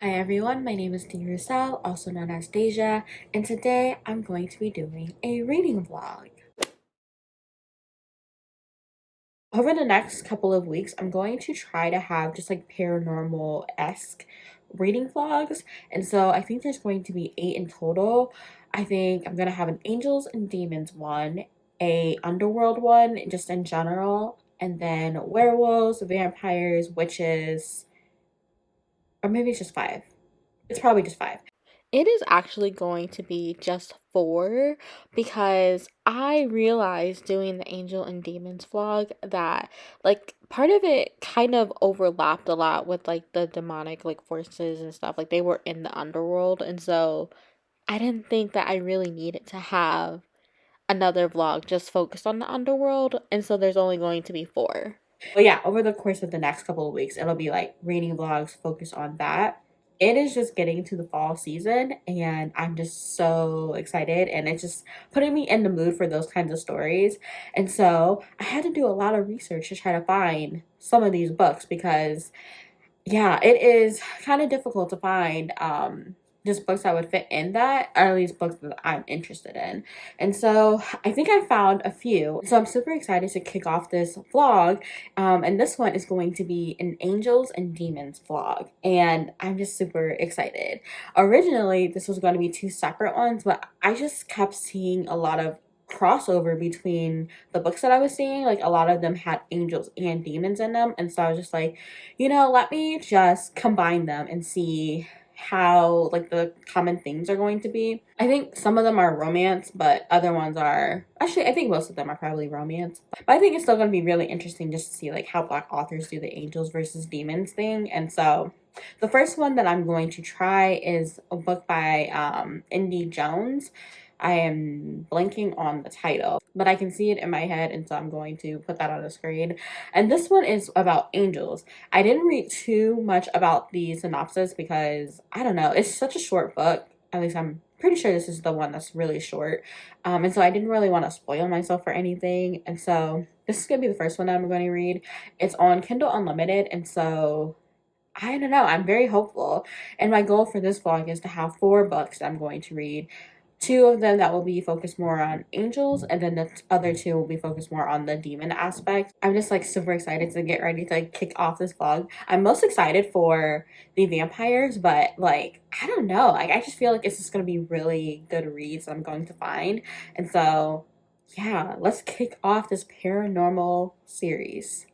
Hi everyone, my name is Tierra, also known as Deja, and today I'm going to be doing a reading vlog. Over the next couple of weeks, I'm going to try to have just like paranormal-esque reading vlogs, and so I think there's going to be 8 in total. I think I'm gonna have an angels and demons one, a underworld one, just in general, and then werewolves, vampires, witches, or maybe it's just 5. It's probably just 5. It is actually going to be just 4 because I realized doing the Angel and Demons vlog that like part of it kind of overlapped a lot with like the demonic like forces and stuff. Like they were in the underworld, and so I didn't think that I really needed to have another vlog just focused on the underworld, and so there's only going to be 4. But yeah, over the course of the next couple of weeks, it'll be like reading vlogs focused on that. It is just getting to the fall season, and I'm just so excited, and it's just putting me in the mood for those kinds of stories. And so I had to do a lot of research to try to find some of these books because yeah, it is kind of difficult to find just books that would fit in that, or at least books that I'm interested in. And so I think I found a few. So I'm super excited to kick off this vlog. And this one is going to be an Angels and Demons vlog. And I'm just super excited. Originally, this was going to be 2 separate ones, but I just kept seeing a lot of crossover between the books that I was seeing. Like a lot of them had angels and demons in them, and so I was just like, let me just combine them and see how like the common things are going to be. I think some of them are romance, but other ones are actually, I think most of them are probably romance. But I think it's still going to be really interesting just to see like how Black authors do the angels versus demons thing. And so the first one that I'm going to try is a book by Indy Jones. I am blanking on the title, but I can see it in my head, and so I'm going to put that on the screen. And this one is about angels. I didn't read too much about the synopsis because, I don't know, it's such a short book. At least I'm pretty sure this is the one that's really short. And so I didn't really want to spoil myself for anything. And so this is going to be the first one that I'm going to read. It's on Kindle Unlimited, and so I don't know, I'm very hopeful. And my goal for this vlog is to have 4 books that I'm going to read. 2 of them that will be focused more on angels, and then the other 2 will be focused more on the demon aspect. I'm just like super excited to get ready to like, kick off this vlog. I'm most excited for the vampires, but like, I don't know. Like, I just feel like it's just going to be really good reads that I'm going to find. And so, yeah, let's kick off this paranormal series.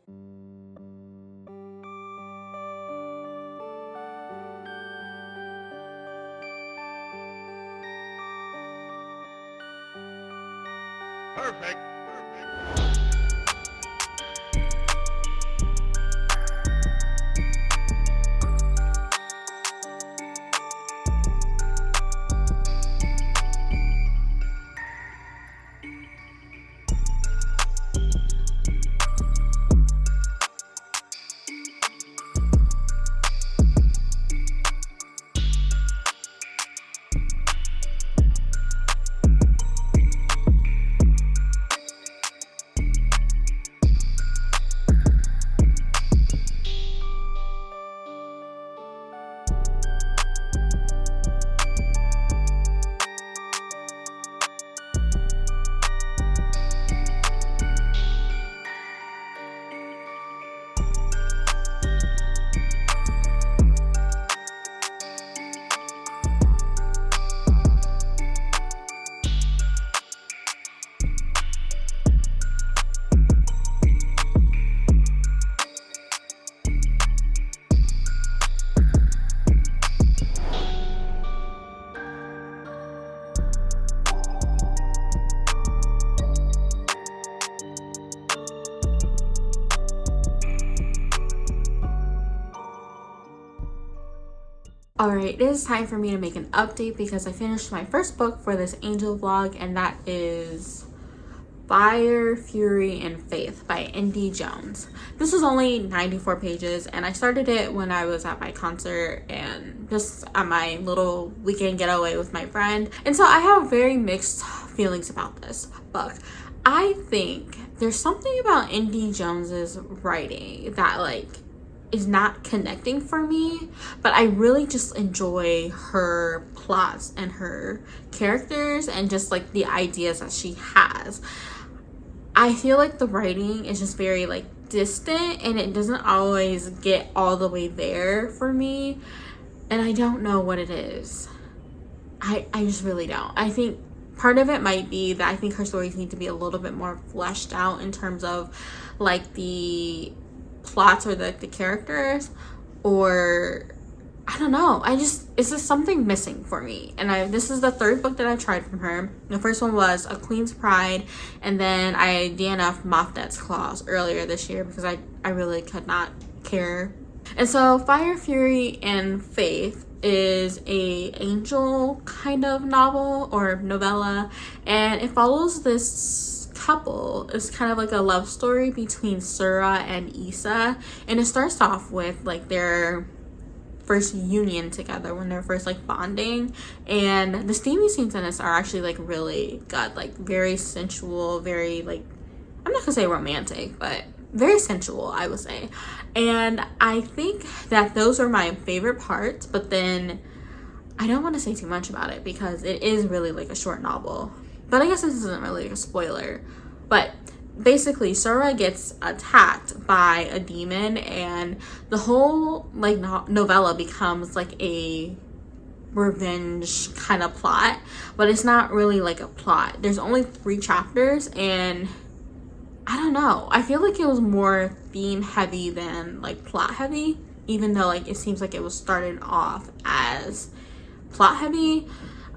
Perfect. Alright, it is time for me to make an update because I finished my first book for this angel vlog, and that is Fire, Fury, and Faith by Indy Jones. This was only 94 pages, and I started it when I was at my concert and just at my little weekend getaway with my friend. And so I have very mixed feelings about this book. I think there's something about Indy Jones's writing that like is not connecting for me, but I really just enjoy her plots and her characters and just like the ideas that she has. I feel like the writing is just very like distant and it doesn't always get all the way there for me, and I don't know what it is. I just really don't. I think part of it might be that I think her stories need to be a little bit more fleshed out in terms of like the plots or the characters, or I don't know. It's just something missing for me. And this is the third book that I've tried from her. The first one was A Queen's Pride, and then I DNF'd Moffdett's Claws earlier this year because I really could not care. And so Fire, Fury, and Faith is a angel kind of novel or novella, and it follows this couple. It's kind of like a love story between Sura and Issa, and it starts off with like their first union together, when they're first like bonding, and the steamy scenes in this are actually like really good, like very sensual, very like, I'm not gonna say romantic, but very sensual, I would say. And I think that those are my favorite parts, but then I don't want to say too much about it because it is really like a short novel. But I guess this isn't really like a spoiler. But basically, Sura gets attacked by a demon, and the whole like novella becomes like a revenge kind of plot, but it's not really like a plot. There's only 3 chapters, and I don't know, I feel like it was more theme heavy than like plot heavy, even though like it seems like it was started off as plot heavy.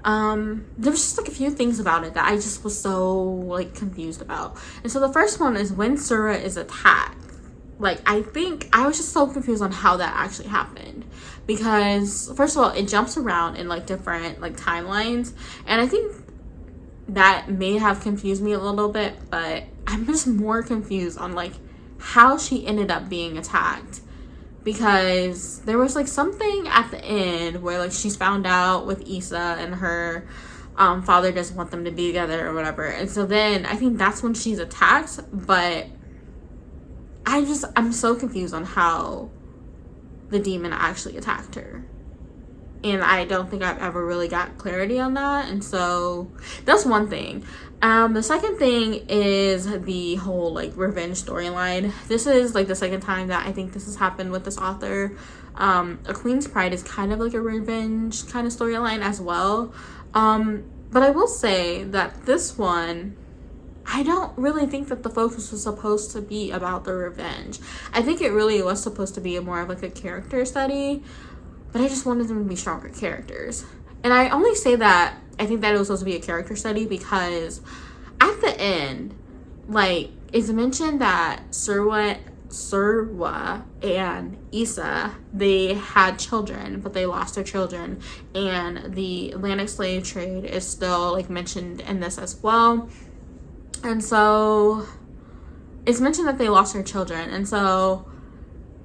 There was just like a few things about it that I just was so like confused about. And so the first one is when Sura is attacked. Like, I think I was just so confused on how that actually happened, because first of all, it jumps around in like different like timelines, and I think that may have confused me a little bit, but I'm just more confused on like how she ended up being attacked, because there was like something at the end where like she's found out with Issa and her father doesn't want them to be together or whatever, and so then I think that's when she's attacked. But I'm so confused on how the demon actually attacked her, and I don't think I've ever really got clarity on that. And so that's one thing. The second thing is the whole like revenge storyline. This is like the second time that I think this has happened with this author. A Queen's Pride is kind of like a revenge kind of storyline as well. But I will say that this one, I don't really think that the focus was supposed to be about the revenge. I think it really was supposed to be more of like a character study, but I just wanted them to be stronger characters. And I only say that I think that it was supposed to be a character study because at the end, like, it's mentioned that Surwa and Issa, they had children, but they lost their children, and the Atlantic slave trade is still like mentioned in this as well. And so it's mentioned that they lost their children, and so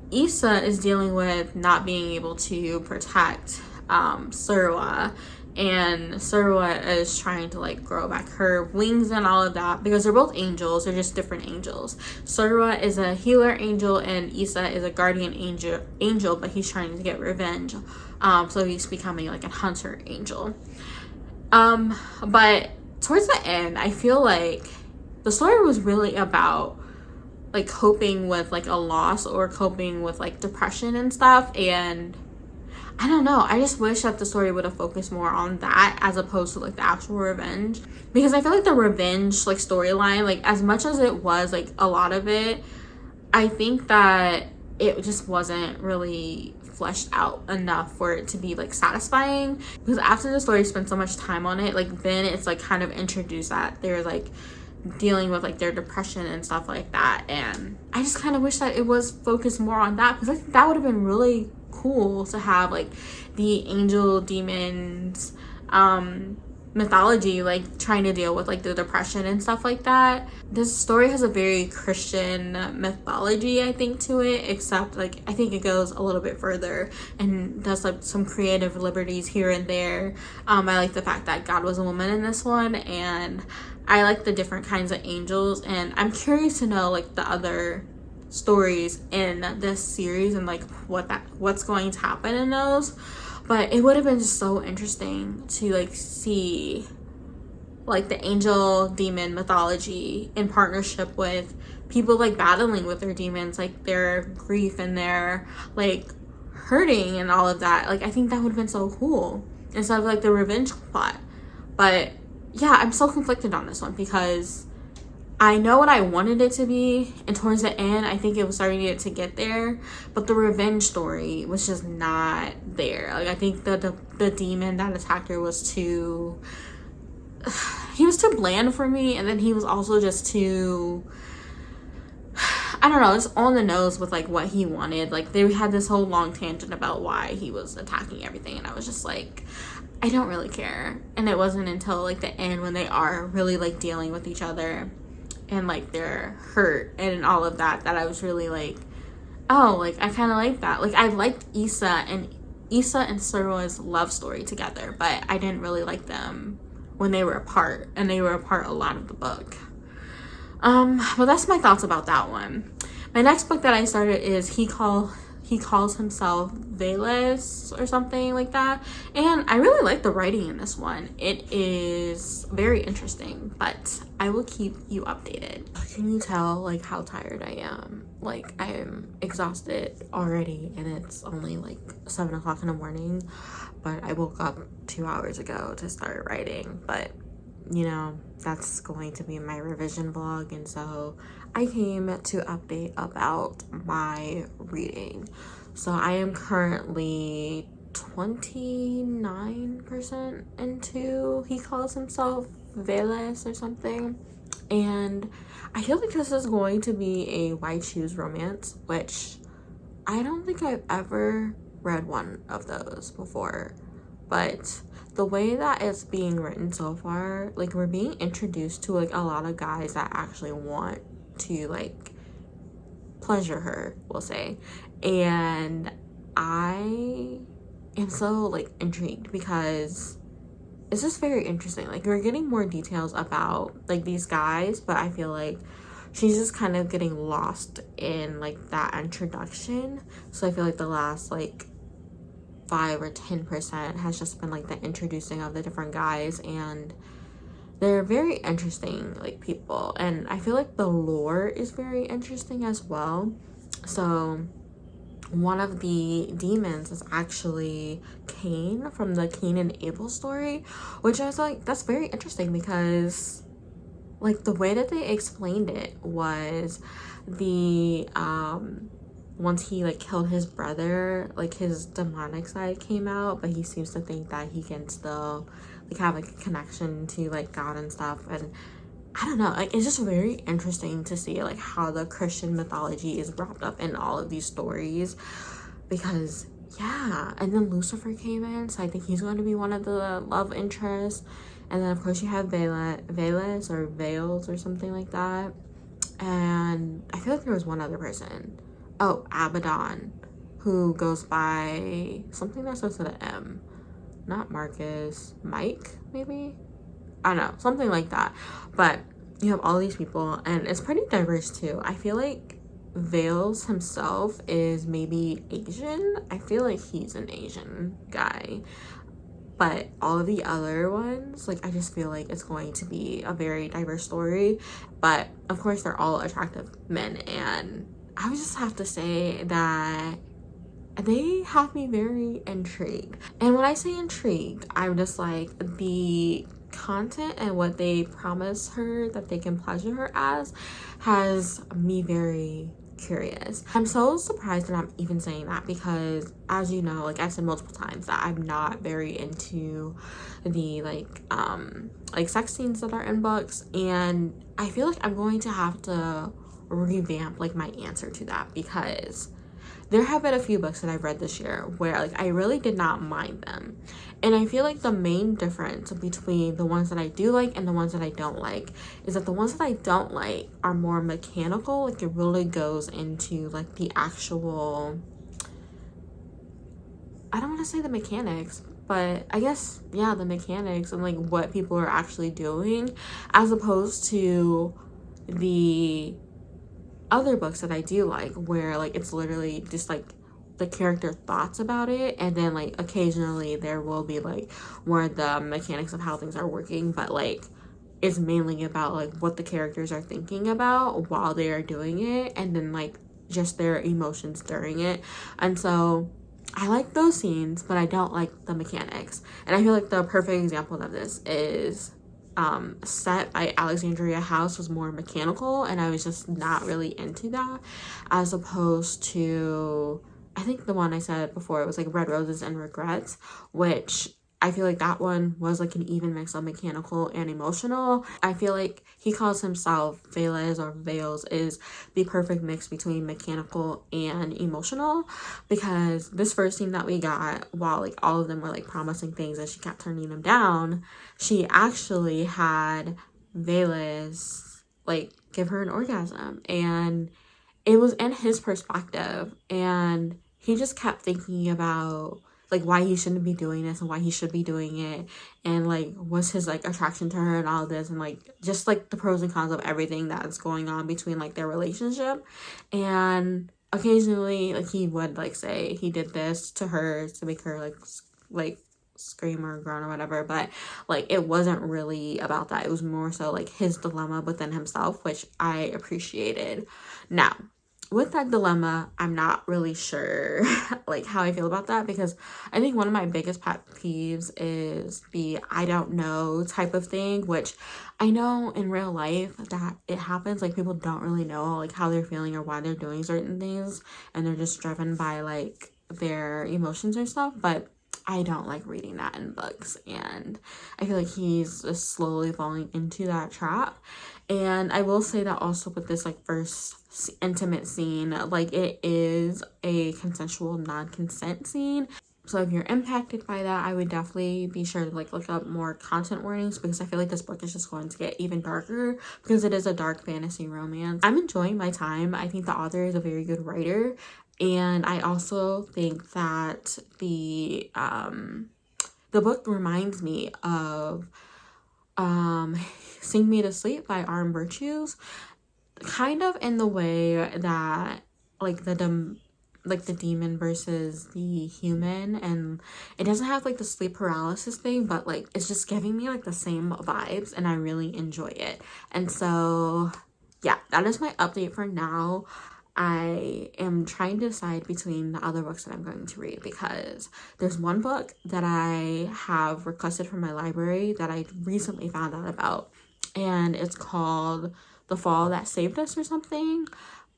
Issa is dealing with not being able to protect Surwa, and Surwa is trying to like grow back her wings and all of that, because they're both angels, they're just different angels. Surwa is a healer angel and Issa is a guardian angel, but he's trying to get revenge, so he's becoming like a hunter angel. But towards the end, I feel like the story was really about like coping with like a loss or coping with like depression and stuff, and I don't know, I just wish that the story would have focused more on that as opposed to like the actual revenge, because I feel like the revenge like storyline, like as much as it was like a lot of it, I think that it just wasn't really fleshed out enough for it to be like satisfying, because after the story spent so much time on it, like then it's like kind of introduced that they're like dealing with like their depression and stuff like that, and I just kind of wish that it was focused more on that, because I think that would have been really cool to have like the angel demons mythology like trying to deal with like the depression and stuff like that. This story has a very Christian mythology, I think, to it, except like I think it goes a little bit further and does like some creative liberties here and there. I like the fact that God was a woman in this one, and I like the different kinds of angels, and I'm curious to know like the other stories in this series and like what's going to happen in those, but it would have been just so interesting to like see like the angel demon mythology in partnership with people like battling with their demons, like their grief and their like hurting and all of that. Like I think that would have been so cool instead of like the revenge plot. But yeah, I'm so conflicted on this one because I know what I wanted it to be, and towards the end I think it was starting to get there, but the revenge story was just not there. Like I think the demon that attacked her was too he was too bland for me, and then he was also just too, I don't know, it's on the nose with like what he wanted. Like they had this whole long tangent about why he was attacking everything, and I was just like, I don't really care. And it wasn't until like the end when they are really like dealing with each other and like they're hurt and all of that that I was really like, oh, like I kind of like that. Like I liked Issa and Sarah's love story together, but I didn't really like them when they were apart, and they were apart a lot of the book. But that's my thoughts about that one. My next book that I started is he calls himself Veles or something like that, and I really like the writing in this one. It is very interesting, but I will keep you updated. Can you tell like how tired I am? Like I am exhausted already, and it's only like 7 o'clock in the morning, but I woke up 2 hours ago to start writing. But you know, that's going to be my revision vlog, and so I came to update about my reading. So I am currently 29% into He Calls Himself Veles or something, and I feel like this is going to be a Why Choose romance, which I don't think I've ever read one of those before, but the way that it's being written so far, like we're being introduced to like a lot of guys that actually want to like pleasure her, we'll say, and I am so like intrigued because it's just very interesting. Like we're getting more details about like these guys, but I feel like she's just kind of getting lost in like that introduction. So I feel like the last like 5 or 10% has just been like the introducing of the different guys, and they're very interesting like people, and I feel like the lore is very interesting as well. So one of the demons is actually Cain from the Cain and Abel story, which I was like, that's very interesting because like the way that they explained it was the once he like killed his brother, like his demonic side came out, but he seems to think that he can still like have like a connection to like God and stuff. And I don't know, like it's just very interesting to see like how the Christian mythology is wrapped up in all of these stories, because yeah. And then Lucifer came in, so I think he's going to be one of the love interests. And then of course you have Veles or Vales or something like that, and I feel like there was one other person. Oh, Abaddon, who goes by something that starts with an M. Not Marcus, Mike, maybe? I don't know, something like that. But you have all these people, and it's pretty diverse too. I feel like Vales himself is maybe Asian. I feel like he's an Asian guy. But all of the other ones, like I just feel like it's going to be a very diverse story. But of course they're all attractive men, and I would just have to say that they have me very intrigued. And when I say intrigued, I'm just like the content and what they promise her that they can pleasure her as has me very curious. I'm so surprised that I'm even saying that because, as you know, like I've said multiple times, that I'm not very into the like sex scenes that are in books, and I feel like I'm going to have to revamp like my answer to that, because there have been a few books that I've read this year where like I really did not mind them, and I feel like the main difference between the ones that I do like and the ones that I don't like is that the ones that I don't like are more mechanical. Like it really goes into like the actual, I don't want to say the mechanics, but I guess yeah, the mechanics and like what people are actually doing, as opposed to the other books that I do like where like it's literally just like the character thoughts about it, and then like occasionally there will be like more the mechanics of how things are working, but like it's mainly about like what the characters are thinking about while they are doing it, and then like just their emotions during it. And so I like those scenes, but I don't like the mechanics. And I feel like the perfect example of this is Set by Alexandria House was more mechanical, and I was just not really into that, as opposed to, I think the one I said before, it was like Red Roses and Regrets, which I feel like that one was like an even mix of mechanical and emotional. I feel like he calls himself Veles, or Veles is the perfect mix between mechanical and emotional, because this first scene that we got, while like all of them were like promising things and she kept turning them down, she actually had Veles like give her an orgasm, and it was in his perspective, and he just kept thinking about like why he shouldn't be doing this and why he should be doing it, and like what's his like attraction to her and all this, and like just like the pros and cons of everything that's going on between like their relationship. And occasionally like he would like say he did this to her to make her like scream or groan or whatever, but like it wasn't really about that. It was more so like his dilemma within himself, which I appreciated. Now, with that dilemma, I'm not really sure like how I feel about that, because I think one of my biggest pet peeves is the I don't know type of thing, which I know in real life that it happens. Like people don't really know like how they're feeling or why they're doing certain things, and they're just driven by like their emotions or stuff. But I don't like reading that in books, and I feel like he's just slowly falling into that trap. And I will say that also with this like first intimate scene, like it is a consensual non-consent scene. So if you're impacted by that, I would definitely be sure to like look up more content warnings, because I feel like this book is just going to get even darker, because it is a dark fantasy romance. I'm enjoying my time. I think the author is a very good writer, and I also think that the book reminds me of um Sing Me to Sleep by Arm Virtues, kind of in the way that like like the demon versus the human, and it doesn't have like the sleep paralysis thing, but like it's just giving me like the same vibes, and I really enjoy it. And so yeah, that is my update for now. I am trying to decide between the other books that I'm going to read, because there's one book that I have requested from my library that I recently found out about, and it's called The Fall That Saved Us or something,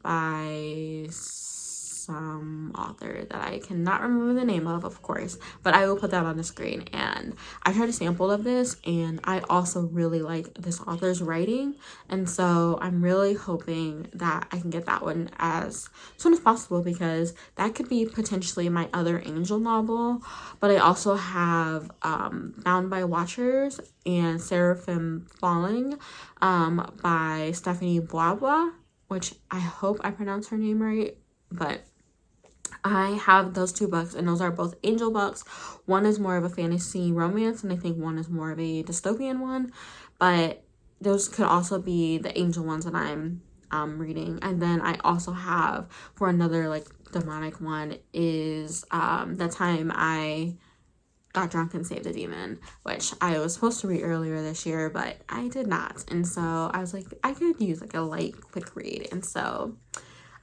by some author that I cannot remember the name of course, but I will put that on the screen. And I tried a sample of this, and I also really like this author's writing, and so I'm really hoping that I can get that one as soon as possible, because that could be potentially my other angel novel. But I also have Bound by Watchers and Seraphim Falling by Stephanie BwaBwa, which I hope I pronounced her name right. But I have those two books, and those are both angel books. One is more of a fantasy romance, and I think one is more of a dystopian one. But those could also be the angel ones that I'm reading. And then I also have, for another like demonic one, is The Time I Got Drunk and Saved a Demon, which I was supposed to read earlier this year, but I did not. And so I was like, I could use like a light, quick read. And so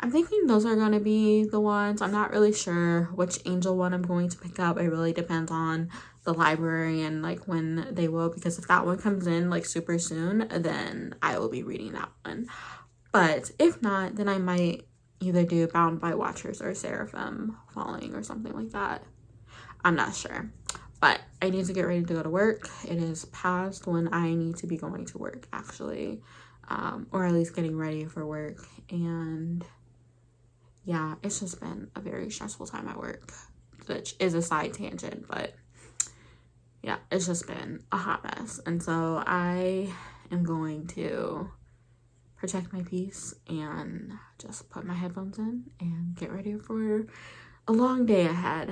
I'm thinking those are going to be the ones. I'm not really sure which angel one I'm going to pick up. It really depends on the library and like when they will, because if that one comes in like super soon, then I will be reading that one. But if not, then I might either do Bound by Watchers or Seraphim Falling or something like that. I'm not sure. But I need to get ready to go to work. It is past when I need to be going to work, actually. Or at least getting ready for work. And yeah, it's just been a very stressful time at work, which is a side tangent, but yeah, it's just been a hot mess. And so I am going to protect my peace and just put my headphones in and get ready for a long day ahead.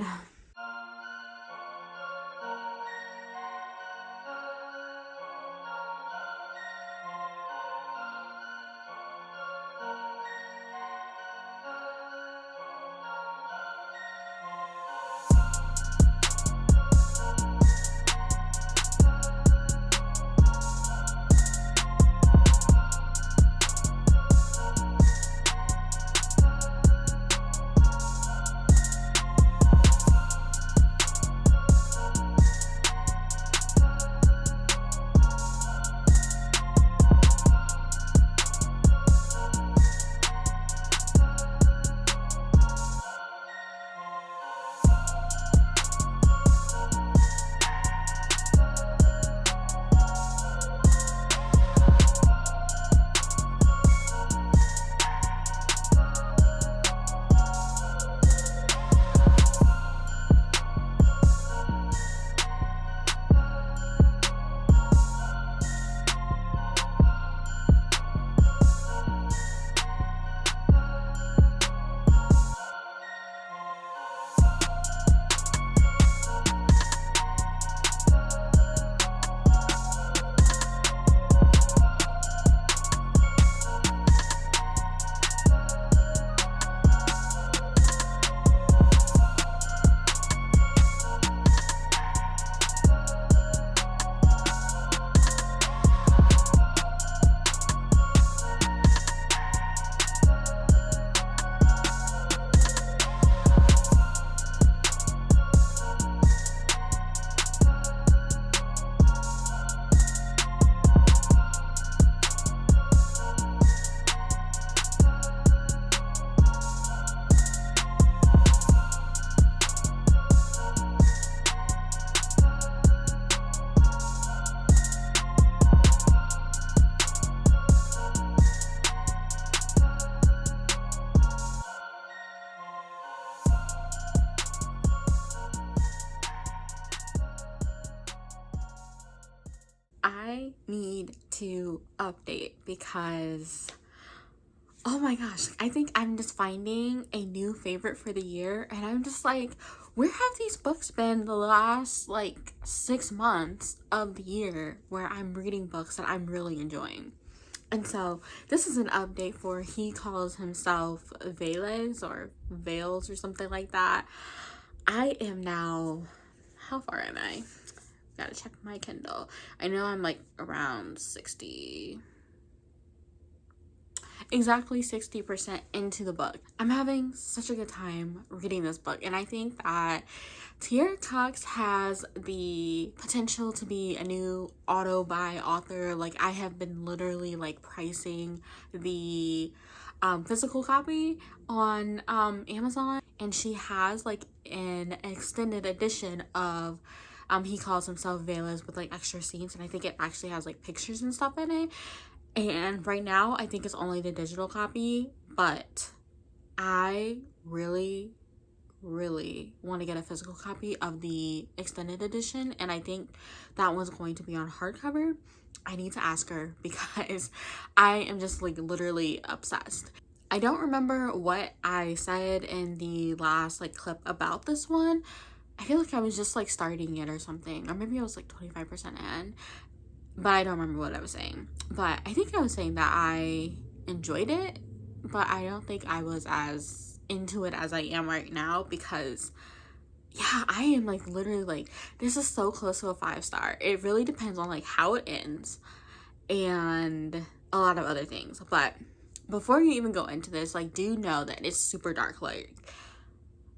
I need to update because, oh my gosh, I think I'm just finding a new favorite for the year, and I'm just like, where have these books been the last like 6 months of the year where I'm reading books that I'm really enjoying? And so this is an update for he calls himself Veles or Veles or something like that. I am now, how far am I? Gotta check my Kindle. I know I'm like around 60, exactly 60% into the book. I'm having such a good time reading this book, and I think that Tierra has the potential to be a new auto buy author. Like, I have been literally like pricing the physical copy on Amazon, and she has like an extended edition of he calls himself Veles with like extra scenes, and I think it actually has like pictures and stuff in it. And right now I think it's only the digital copy, but I really want to get a physical copy of the extended edition, and I think that one's going to be on hardcover. I need to ask her because I am just like literally obsessed. I don't remember what I said in the last like clip about this one. I feel like I was just like starting it or something, or maybe I was like 25% in, but I don't remember what I was saying. But I think I was saying that I enjoyed it, but I don't think I was as into it as I am right now, because yeah, I am like literally like, this is so close to a 5-star. It really depends on like how it ends and a lot of other things. But before you even go into this, like, do know that it's super dark. Like,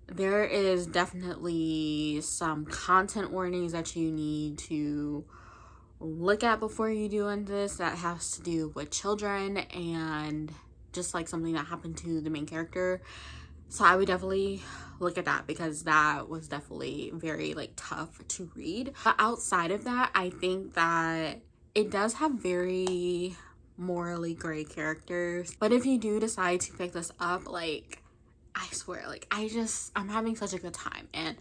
there is definitely some content warnings that you need to look at before you do into this, that has to do with children and just like something that happened to the main character. So I would definitely look at that, because that was definitely very like tough to read. But outside of that, I think that it does have very morally gray characters. But if you do decide to pick this up, like, I swear, like, I'm having such a good time. And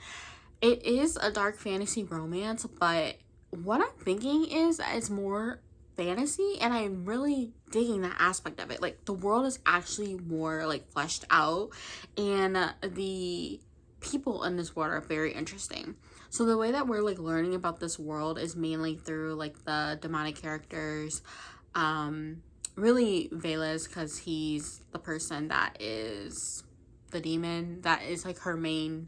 it is a dark fantasy romance, but what I'm thinking is that it's more fantasy, and I'm really digging that aspect of it. Like, the world is actually more like fleshed out, and the people in this world are very interesting. So the way that we're like learning about this world is mainly through like the demonic characters, really Veles, because he's the person that is the demon that is like her main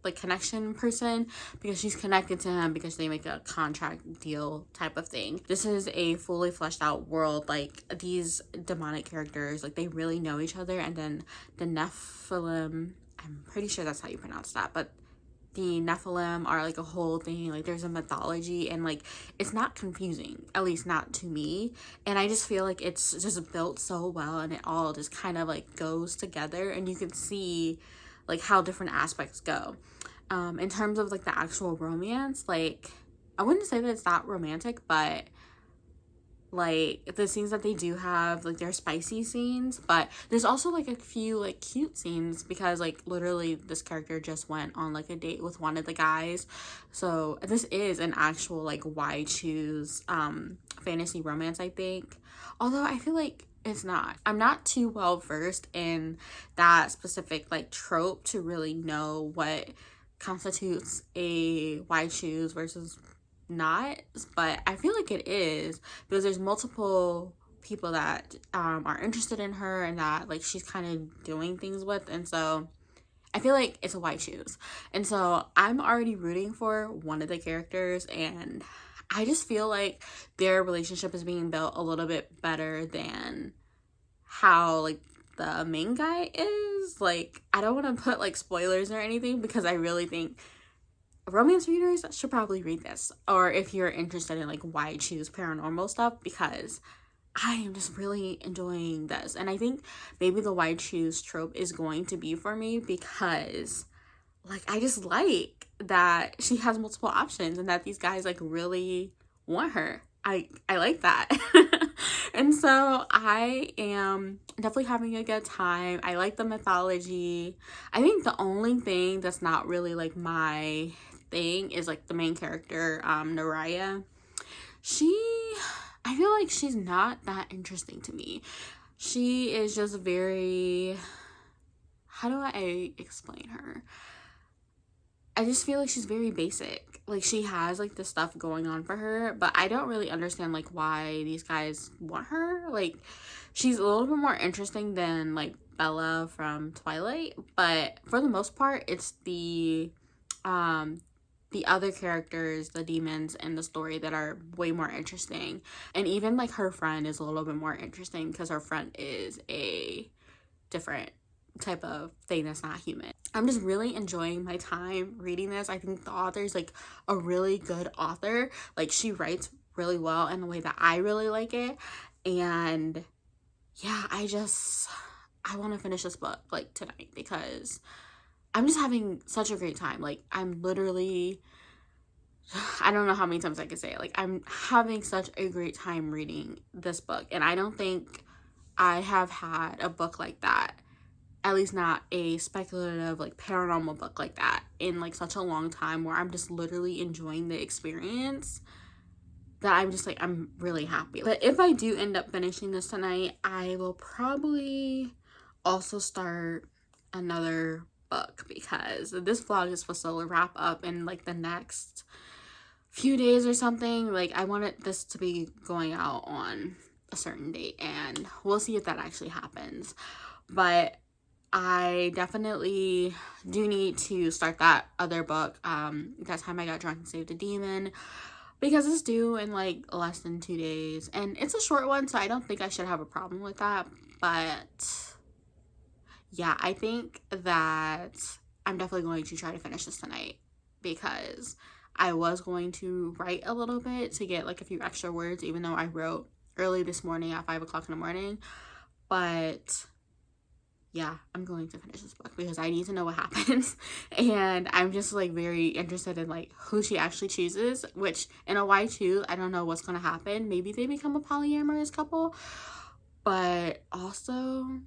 like connection person, because she's connected to him because they make a contract deal type of thing. This is a fully fleshed out world. Like, these demonic characters, like, they really know each other. And then the Nephilim, I'm pretty sure that's how you pronounce that, but the Nephilim are like a whole thing. Like, there's a mythology, and like, it's not confusing, at least not to me. And I just feel like it's just built so well, and it all just kind of like goes together, and you can see like how different aspects go. In terms of like the actual romance, like, I wouldn't say that it's not romantic, but like the scenes that they do have, like, they're spicy scenes, but there's also like a few like cute scenes, because like literally this character just went on like a date with one of the guys. So this is an actual like why choose fantasy romance, I think, although I feel like it's not. I'm not too well versed in that specific like trope to really know what constitutes a why choose versus not, but I feel like it is, because there's multiple people that are interested in her, and that like she's kind of doing things with, and so I feel like it's a why choose. And so I'm already rooting for one of the characters, and I just feel like their relationship is being built a little bit better than how like the main guy is. Like, I don't want to put like spoilers or anything, because I really think romance readers should probably read this, or if you're interested in like why choose paranormal stuff, because I am just really enjoying this. And I think maybe the why choose trope is going to be for me, because like, I just like that she has multiple options, and that these guys like really want her. I like that. And so I am definitely having a good time. I like the mythology. I think the only thing that's not really like my thing is like the main character, Naraya. I feel like she's not that interesting to me. She is just very, how do I explain her? I just feel like she's very basic. Like, she has like this stuff going on for her, but I don't really understand like why these guys want her. Like, she's a little bit more interesting than like Bella from Twilight, but for the most part, it's the other characters, the demons in the story that are way more interesting. And even like her friend is a little bit more interesting because her friend is a different type of thing that's not human. I'm just really enjoying my time reading this. I think the author is like a really good author. Like, she writes really well in the way that I really like it. And yeah, I want to finish this book like tonight because I'm just having such a great time. Like, I'm literally, I don't know how many times I can say it. Like, I'm having such a great time reading this book. And I don't think I have had a book like that, at least not a speculative, like, paranormal book like that, in like such a long time, where I'm just literally enjoying the experience, that I'm just like, I'm really happy. But if I do end up finishing this tonight, I will probably also start another book, because this vlog is supposed to wrap up in like the next few days or something. Like, I wanted this to be going out on a certain date, and we'll see if that actually happens. But I definitely do need to start that other book, That Time I Got Drunk and Saved a Demon, because it's due in like less than 2 days, and it's a short one, so I don't think I should have a problem with that. But yeah, I think that I'm definitely going to try to finish this tonight, because I was going to write a little bit to get like a few extra words, even though I wrote early this morning at 5 o'clock in the morning. But yeah, I'm going to finish this book because I need to know what happens. And I'm just like very interested in like who she actually chooses, which in a Y2, I don't know what's going to happen. Maybe they become a polyamorous couple, but also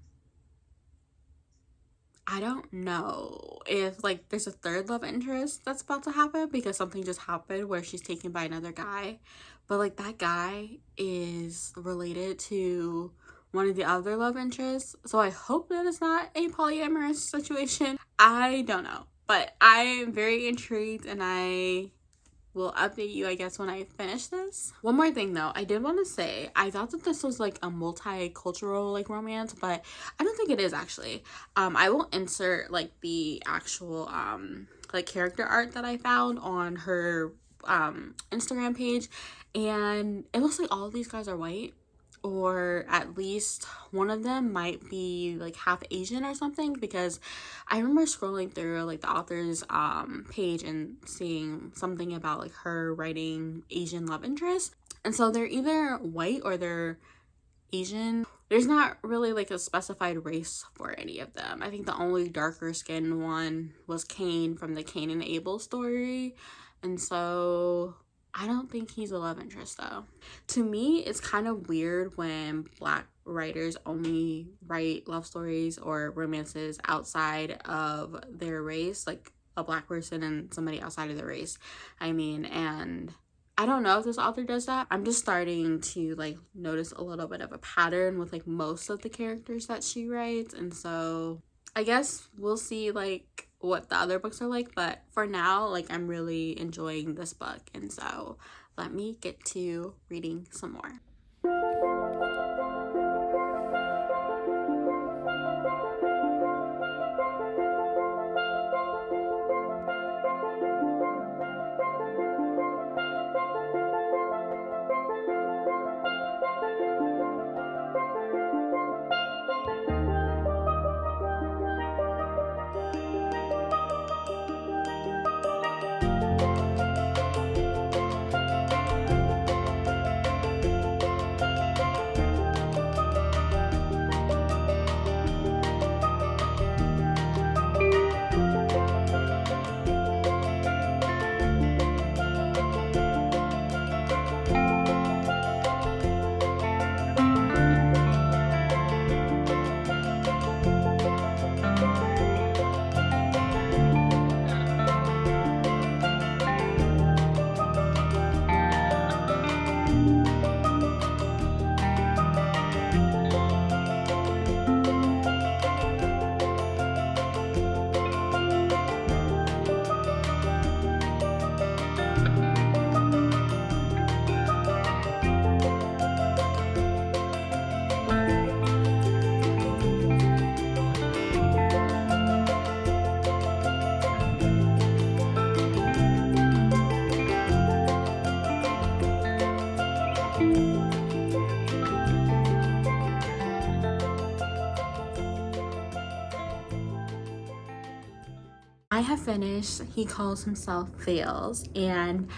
I don't know if like there's a third love interest that's about to happen, because something just happened where she's taken by another guy, but like that guy is related to one of the other love interests. So I hope that it's not a polyamorous situation. I don't know, but I'm very intrigued, and I will update you, I guess, when I finish this. One more thing though, I did want to say, I thought that this was like a multicultural like romance, but I don't think it is actually. I will insert like the actual like character art that I found on her Instagram page, and it looks like all of these guys are white, or at least one of them might be like half Asian or something, because I remember scrolling through like the author's page and seeing something about like her writing Asian love interest. And so they're either white or they're Asian. There's not really like a specified race for any of them. I think the only darker skinned one was Cain from the Cain and Abel story. And so I don't think he's a love interest though. To me, it's kind of weird when Black writers only write love stories or romances outside of their race, like a Black person and somebody outside of the race. I mean, and I don't know if this author does that. I'm just starting to like notice a little bit of a pattern with like most of the characters that she writes, and so I guess we'll see like what the other books are like, but for now, like, I'm really enjoying this book, and so let me get to reading some more. I have finished He Calls Himself Veles, and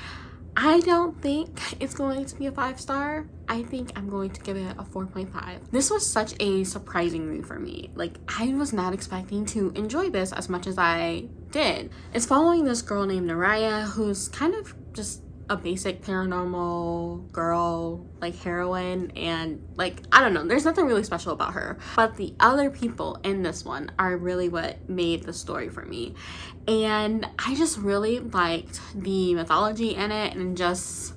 I don't think it's going to be a 5-star. I think I'm going to give it a 4.5. This was such a surprising read for me. Like, I was not expecting to enjoy this as much as I did. It's following this girl named Naraya, who's kind of just a basic paranormal girl, like heroine, and like, I don't know, there's nothing really special about her, but the other people in this one are really what made the story for me. And I just really liked the mythology in it, and just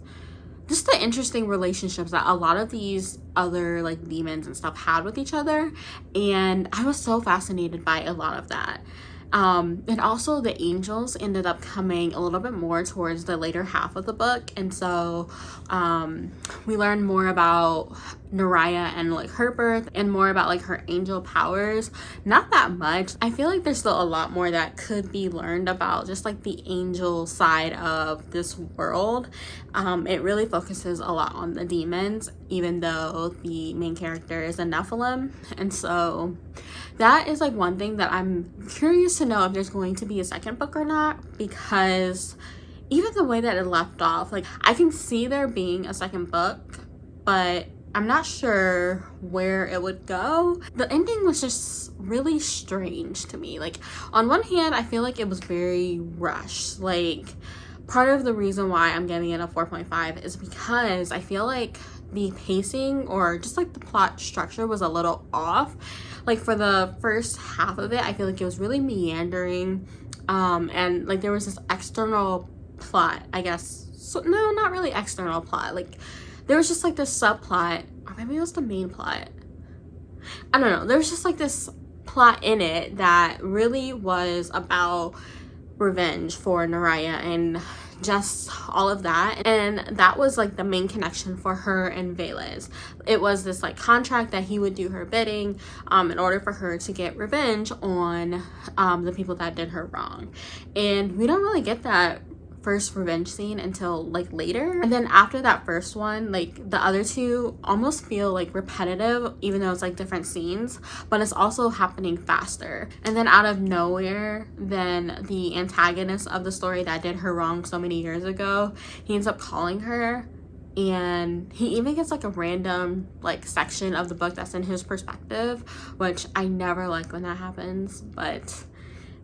the interesting relationships that a lot of these other like demons and stuff had with each other, and I was so fascinated by a lot of that. And also the angels ended up coming a little bit more towards the later half of the book, and so we learned more about Naraya and like her birth, and more about like her angel powers. Not that much. I feel like there's still a lot more that could be learned about just like the angel side of this world. It really focuses a lot on the demons, even though the main character is a Nephilim, and so that is like one thing that I'm curious to know if there's going to be a second book or not, because even the way that it left off, like, I can see there being a second book, but I'm not sure where it would go. The ending was just really strange to me. Like, on one hand, I feel like it was very rushed. Like, part of the reason why I'm giving it a 4.5 is because I feel like the pacing, or just like the plot structure, was a little off. Like, for the first half of it, I feel like it was really meandering, and like there was this external plot, I guess. So no, not really external plot. Like, there was just like this subplot, or maybe it was the main plot. I don't know. There was just like this plot in it that really was about revenge for Naraya and just all of that, and that was like the main connection for her and Veles. It was this like contract that he would do her bidding in order for her to get revenge on the people that did her wrong. And we don't really get that first revenge scene until like later, and then after that first one, like the other two almost feel like repetitive, even though it's like different scenes, but it's also happening faster. And then out of nowhere, then the antagonist of the story that did her wrong so many years ago, he ends up calling her, and he even gets like a random like section of the book that's in his perspective, which I never like when that happens. But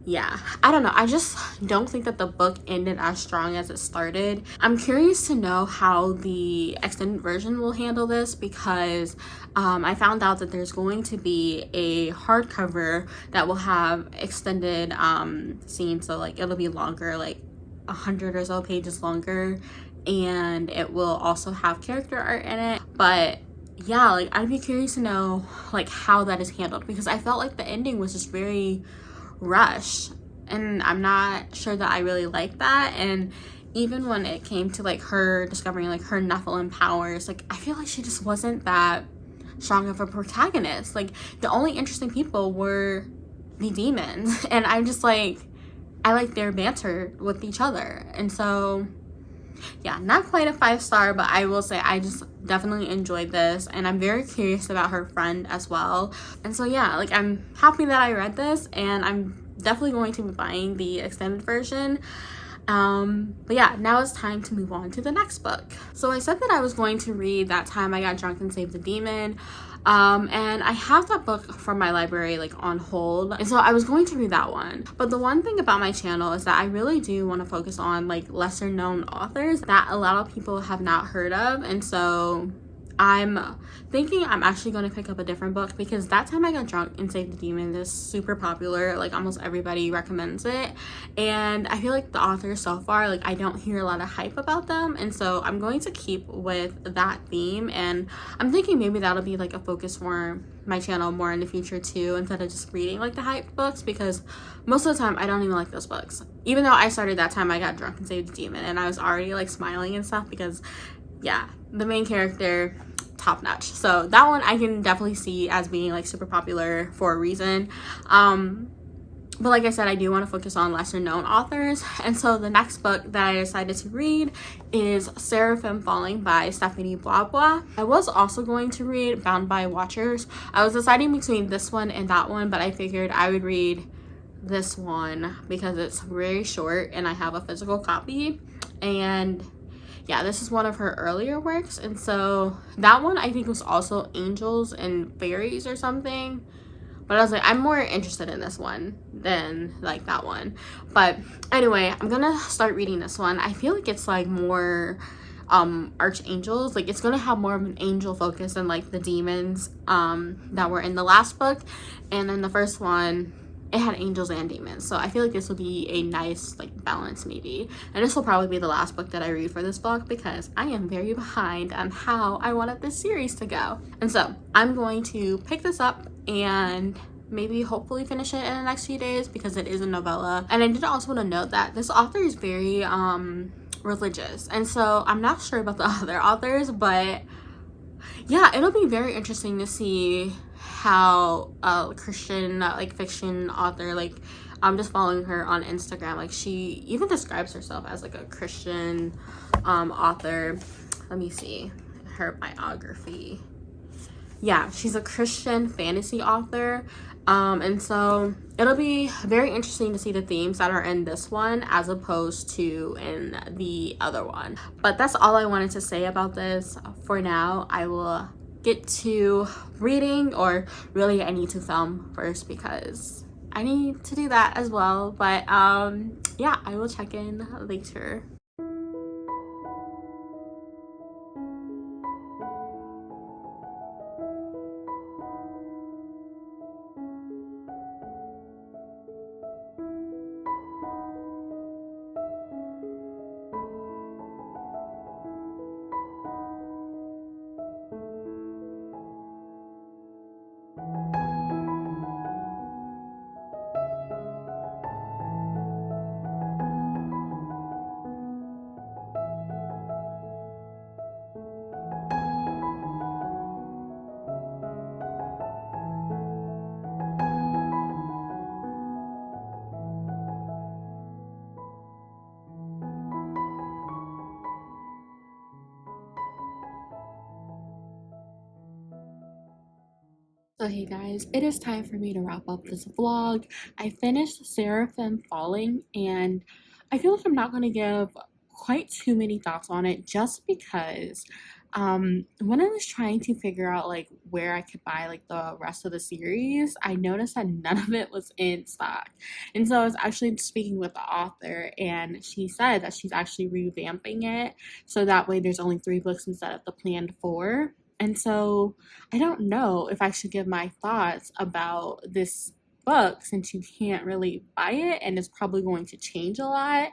yeah, I don't know. I just don't think that the book ended as strong as it started. I'm curious to know how the extended version will handle this, because I found out that there's going to be a hardcover that will have extended scenes. So like it'll be longer, like 100 or so pages longer, and it will also have character art in it. But yeah, like I'd be curious to know like how that is handled, because I felt like the ending was just very rush, and I'm not sure that I really like that. And even when it came to like her discovering like her Nephilim powers, like I feel like she just wasn't that strong of a protagonist. Like, the only interesting people were the demons, and I'm just like, I like their banter with each other. And so yeah, not quite a 5-star, but I will say I just definitely enjoyed this, and I'm very curious about her friend as well. And so yeah, like I'm happy that I read this, and I'm definitely going to be buying the extended version. But yeah, now it's time to move on to the next book. So I said that I was going to read That Time I Got Drunk and Saved the Demon, and I have that book from my library like on hold, and so I was going to read that one. But the one thing about my channel is that I really do want to focus on like lesser known authors that a lot of people have not heard of, and so I'm thinking I'm actually going to pick up a different book, because That Time I Got Drunk and Saved the Demon is super popular. Like, almost everybody recommends it, and I feel like the authors so far, like, I don't hear a lot of hype about them, and so I'm going to keep with that theme. And I'm thinking maybe that'll be like a focus for my channel more in the future too, instead of just reading like the hyped books, because most of the time I don't even like those books, even though I started That Time I Got Drunk and Saved the Demon and I was already like smiling and stuff, because yeah, the main character, top notch. So that one I can definitely see as being like super popular for a reason. But like I said, I do want to focus on lesser known authors, and so the next book that I decided to read is Seraphim Falling by BwaBwa. I was also going to read Bound by Watchers. I was deciding between this one and that one, but I figured I would read this one because it's very short and I have a physical copy. And yeah, this is one of her earlier works. And so that one I think was also angels and fairies or something. But I was like, I'm more interested in this one than like that one. But anyway, I'm gonna start reading this one. I feel like it's like more archangels. Like it's gonna have more of an angel focus than like the demons that were in the last book. And then the first one, it had angels and demons. So I feel like this will be a nice like balance maybe. And this will probably be the last book that I read for this vlog because I am very behind on how I wanted this series to go. And so I'm going to pick this up and maybe hopefully finish it in the next few days because it is a novella. And I did also want to note that this author is very religious, and so I'm not sure about the other authors, but yeah, it'll be very interesting to see how a Christian like fiction author, like I'm just following her on Instagram, like she even describes herself as like a Christian author. Let me see her biography. Yeah, she's a Christian fantasy author. And so it'll be very interesting to see the themes that are in this one as opposed to in the other one. But that's all I wanted to say about this for now. I will get to reading, or really I need to film first because I need to do that as well. But yeah, I will check in later. So hey guys, it is time for me to wrap up this vlog. I finished Seraphim Falling, and I feel like I'm not going to give quite too many thoughts on it just because when I was trying to figure out like where I could buy like the rest of the series, I noticed that none of it was in stock. And so I was actually speaking with the author, and she said that she's actually revamping it so that way there's only 3 books instead of the planned 4. And so I don't know if I should give my thoughts about this book since you can't really buy it and it's probably going to change a lot.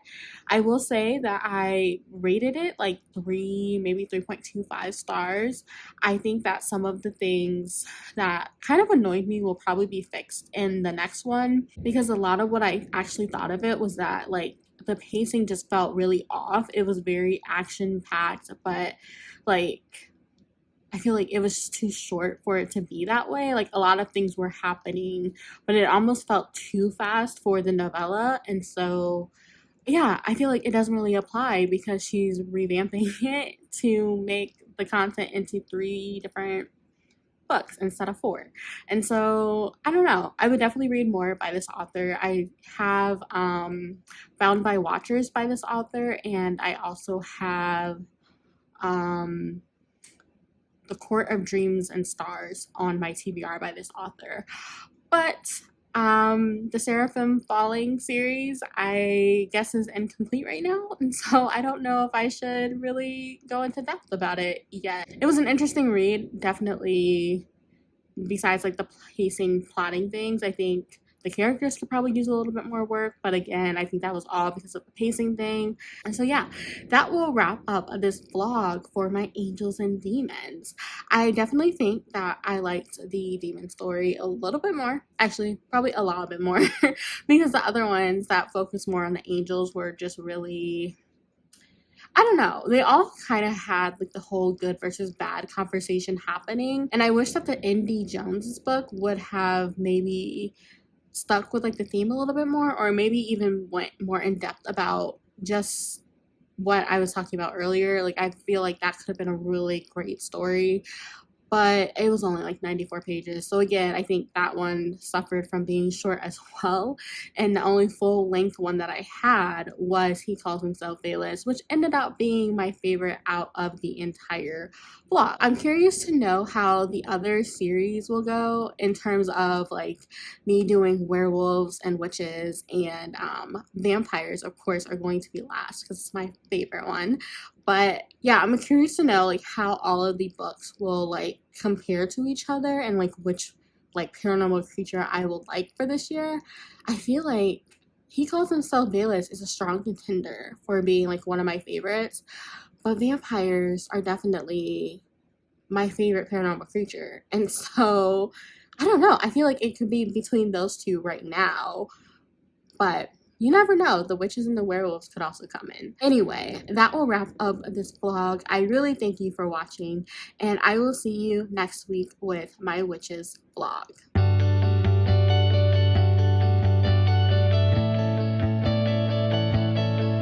I will say that I rated it like 3, maybe 3.25 stars. I think that some of the things that kind of annoyed me will probably be fixed in the next one, because a lot of what I actually thought of it was that like the pacing just felt really off. It was very action packed, but like I feel like it was too short for it to be that way. Like a lot of things were happening, but it almost felt too fast for the novella. And so, yeah, I feel like it doesn't really apply because she's revamping it to make the content into 3 different books instead of 4. And so, I don't know. I would definitely read more by this author. I have Bound by Watchers by this author, and I also have um the Court of Dreams and Stars on my TBR by this author. But the Seraphim Falling series, I guess, is incomplete right now, and so I don't know if I should really go into depth about it yet. It was an interesting read, definitely. Besides like the pacing, plotting things, I think the characters could probably use a little bit more work, but again, I think that was all because of the pacing thing. And so yeah, that will wrap up this vlog for my angels and demons. I definitely think that I liked the demon story a little bit more, actually probably a lot bit more, because the other ones that focus more on the angels were just really, I don't know. They all kind of had like the whole good versus bad conversation happening. And I wish that the Indy Jones's book would have maybe stuck with like the theme a little bit more, or maybe even went more in depth about just what I was talking about earlier. Like I feel like that could have been a really great story. but it was only like 94 pages. So again, I think that one suffered from being short as well. And the only full length one that I had was He Calls Himself Veles, which ended up being my favorite out of the entire blog. I'm curious to know how the other series will go in terms of like me doing werewolves and witches, and vampires, of course, are going to be last because it's my favorite one. But yeah, I'm curious to know like how all of the books will like compare to each other, and like which like paranormal creature I will like for this year. I feel like He Calls Himself Veles is a strong contender for being like one of my favorites, but vampires are definitely my favorite paranormal creature. And so I don't know. I feel like it could be between those two right now, but you never know. The witches and the werewolves could also come in. Anyway, that will wrap up this vlog. I really thank you for watching, and I will see you next week with my witches vlog.